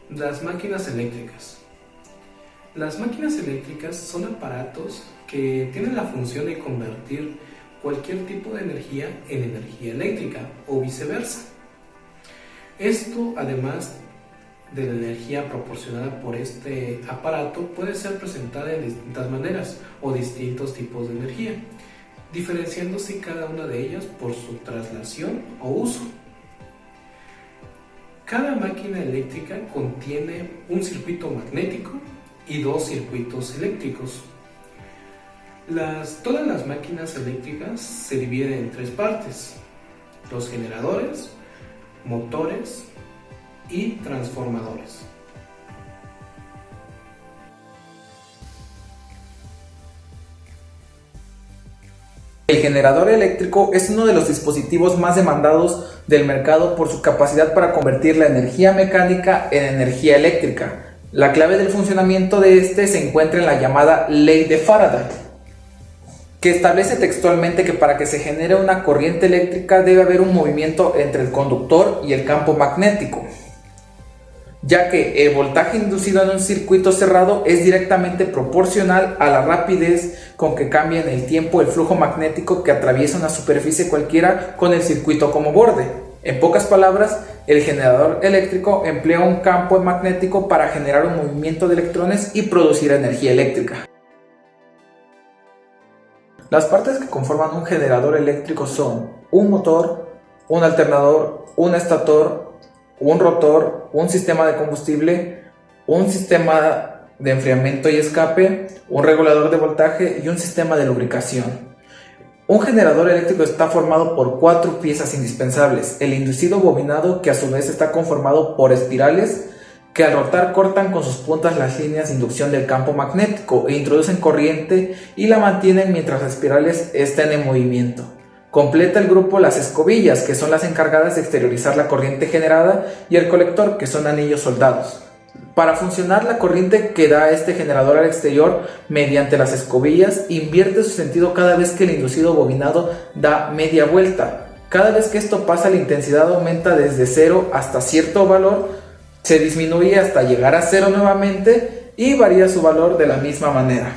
Las máquinas eléctricas. Las máquinas eléctricas son aparatos que tienen la función de convertir cualquier tipo de energía en energía eléctrica o viceversa. Esto, además de la energía proporcionada por este aparato, puede ser presentada de distintas maneras o distintos tipos de energía, diferenciándose cada una de ellas por su traslación o uso. Cada máquina eléctrica contiene un circuito magnético y dos circuitos eléctricos. Todas las máquinas eléctricas se dividen en tres partes: los generadores, motores y transformadores. El generador eléctrico es uno de los dispositivos más demandados del mercado por su capacidad para convertir la energía mecánica en energía eléctrica. La clave del funcionamiento de este se encuentra en la llamada Ley de Faraday, que establece textualmente que para que se genere una corriente eléctrica debe haber un movimiento entre el conductor y el campo magnético, ya que el voltaje inducido en un circuito cerrado es directamente proporcional a la rapidez con que cambia en el tiempo el flujo magnético que atraviesa una superficie cualquiera con el circuito como borde. En pocas palabras, el generador eléctrico emplea un campo magnético para generar un movimiento de electrones y producir energía eléctrica. Las partes que conforman un generador eléctrico son un motor, un alternador, un estator, un rotor, un sistema de combustible, un sistema de enfriamiento y escape, un regulador de voltaje y un sistema de lubricación. Un generador eléctrico está formado por cuatro piezas indispensables: el inducido bobinado, que a su vez está conformado por espirales que al rotar cortan con sus puntas las líneas de inducción del campo magnético e introducen corriente y la mantienen mientras las espirales estén en movimiento. Completa el grupo las escobillas, que son las encargadas de exteriorizar la corriente generada, y el colector, que son anillos soldados. Para funcionar, la corriente que da este generador al exterior mediante las escobillas invierte su sentido cada vez que el inducido bobinado da media vuelta. Cada vez que esto pasa, la intensidad aumenta desde 0 hasta cierto valor, se disminuye hasta llegar a 0 nuevamente y varía su valor de la misma manera.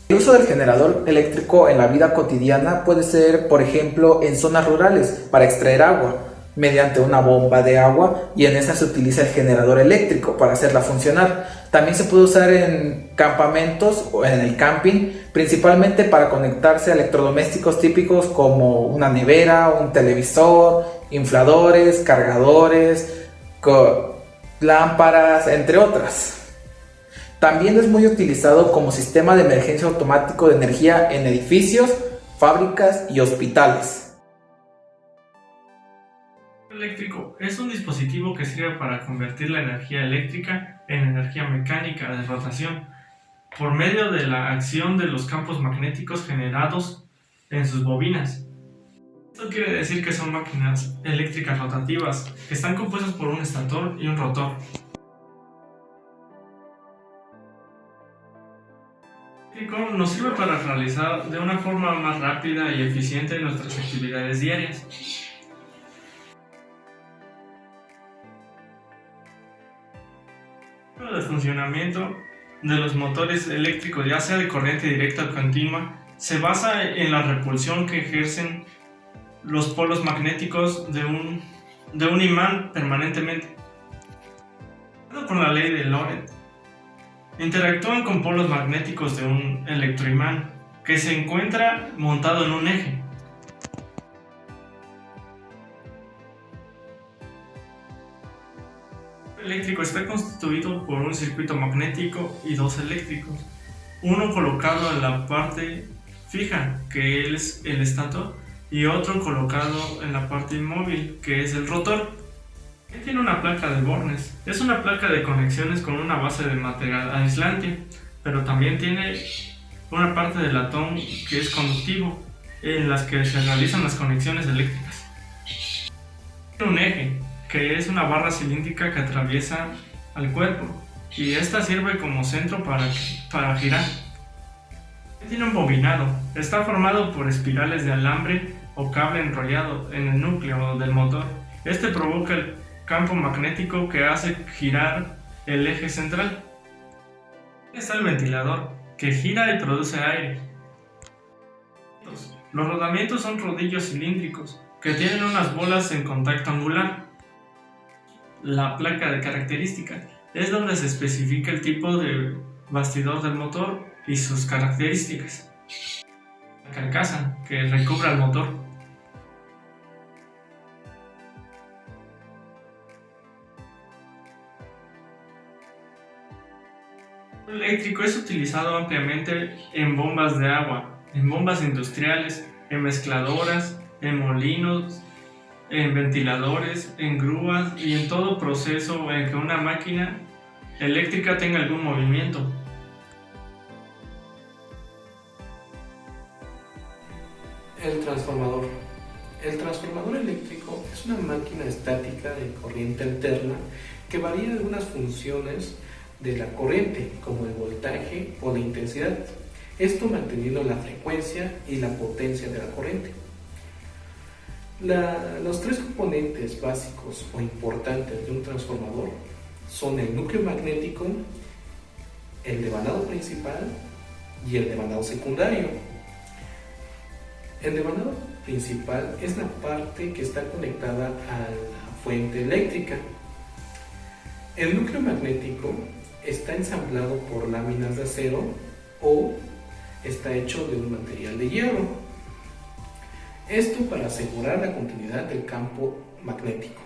El uso del generador eléctrico en la vida cotidiana puede ser, por ejemplo, en zonas rurales para extraer agua mediante una bomba de agua, y en esa se utiliza el generador eléctrico para hacerla funcionar. También se puede usar en campamentos o en el camping, principalmente para conectarse a electrodomésticos típicos como una nevera, un televisor, infladores, cargadores, lámparas, entre otras. También es muy utilizado como sistema de emergencia automático de energía en edificios, fábricas y hospitales. El eléctrico es un dispositivo que sirve para convertir la energía eléctrica en energía mecánica de rotación por medio de la acción de los campos magnéticos generados en sus bobinas. Esto quiere decir que son máquinas eléctricas rotativas que están compuestas por un estator y un rotor. El eléctrico nos sirve para realizar de una forma más rápida y eficiente nuestras actividades diarias. El funcionamiento de los motores eléctricos, ya sea de corriente directa o continua, se basa en la repulsión que ejercen los polos magnéticos de un imán permanentemente. Por la ley de Lorentz, interactúan con polos magnéticos de un electroimán que se encuentra montado en un eje. El eléctrico está constituido por un circuito magnético y dos eléctricos, uno colocado en la parte fija, que es el estator, y otro colocado en la parte inmóvil, que es el rotor. Tiene una placa de bornes, es una placa de conexiones con una base de material aislante, pero también tiene una parte de latón que es conductivo, en las que se realizan las conexiones eléctricas. Tiene un eje, que es una barra cilíndrica que atraviesa al cuerpo, y esta sirve como centro para girar. Tiene un bobinado, está formado por espirales de alambre o cable enrollado en el núcleo del motor, Este provoca el campo magnético que hace girar el eje central. Está el ventilador, que gira y produce aire. Los rodamientos son rodillos cilíndricos, que tienen unas bolas en contacto angular. La placa de características es donde se especifica el tipo de bastidor del motor y sus características. La carcasa, que recubre al motor. El eléctrico es utilizado ampliamente en bombas de agua, en bombas industriales, en mezcladoras, en molinos, en ventiladores, en grúas y en todo proceso en que una máquina eléctrica tenga algún movimiento. El transformador. El transformador eléctrico es una máquina estática de corriente alterna que varía algunas funciones de la corriente, como el voltaje o la intensidad, esto manteniendo la frecuencia y la potencia de la corriente. Los tres componentes básicos o importantes de un transformador son el núcleo magnético, el devanado principal y el devanado secundario. El devanado principal es la parte que está conectada a la fuente eléctrica. El núcleo magnético está ensamblado por láminas de acero o está hecho de un material de hierro. Esto para asegurar la continuidad del campo magnético.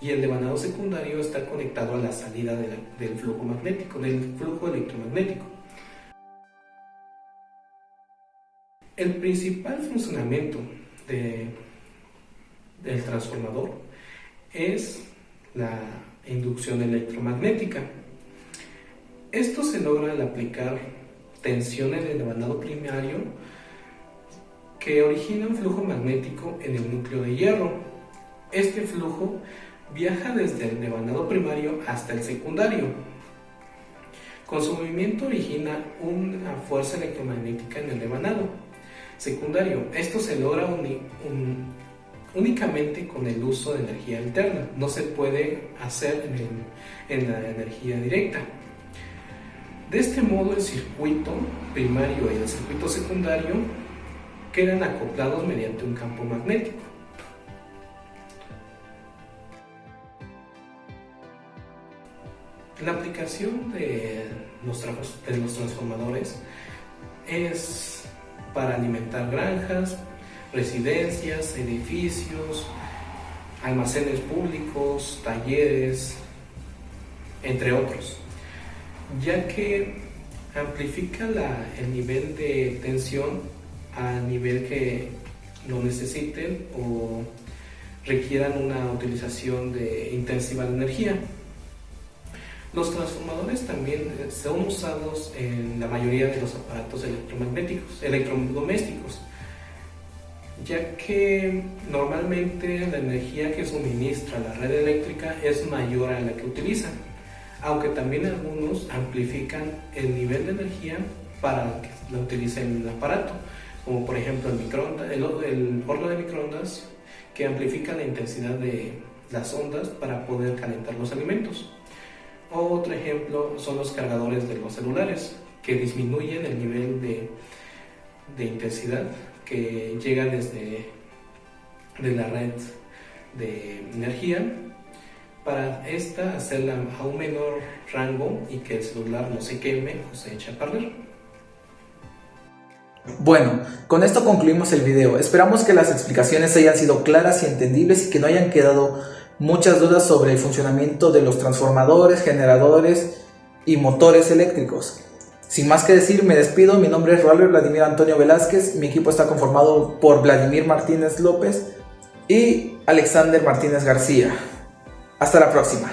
Y el devanado secundario está conectado a la salida del flujo magnético, del flujo electromagnético. El principal funcionamiento del transformador es la inducción electromagnética. Esto se logra al aplicar tensiones de devanado primario que origina un flujo magnético en el núcleo de hierro. Este flujo viaja desde el devanado primario hasta el secundario. Con su movimiento origina una fuerza electromagnética en el devanado secundario. Esto se logra únicamente con el uso de energía alterna. No se puede hacer en la energía directa. De este modo, el circuito primario y el circuito secundario quedan acoplados mediante un campo magnético. La aplicación de los transformadores es para alimentar granjas, residencias, edificios, almacenes públicos, talleres, entre otros, ya que amplifica el nivel de tensión a nivel que lo necesiten o requieran una utilización intensiva de energía. Los transformadores también son usados en la mayoría de los aparatos electrodomésticos, ya que normalmente la energía que suministra la red eléctrica es mayor a la que utilizan, aunque también algunos amplifican el nivel de energía para que la utilicen el aparato, como por ejemplo el horno de microondas, que amplifica la intensidad de las ondas para poder calentar los alimentos. Otro ejemplo son los cargadores de los celulares, que disminuyen el nivel de intensidad que llega desde la red de energía, para hacerla a un menor rango y que el celular no se queme o se eche a perder. Bueno, con esto concluimos el video. Esperamos que las explicaciones hayan sido claras y entendibles y que no hayan quedado muchas dudas sobre el funcionamiento de los transformadores, generadores y motores eléctricos. Sin más que decir, me despido. Mi nombre es Robert Vladimir Antonio Velázquez. Mi equipo está conformado por Vladimir Martínez López y Alexander Martínez García. Hasta la próxima.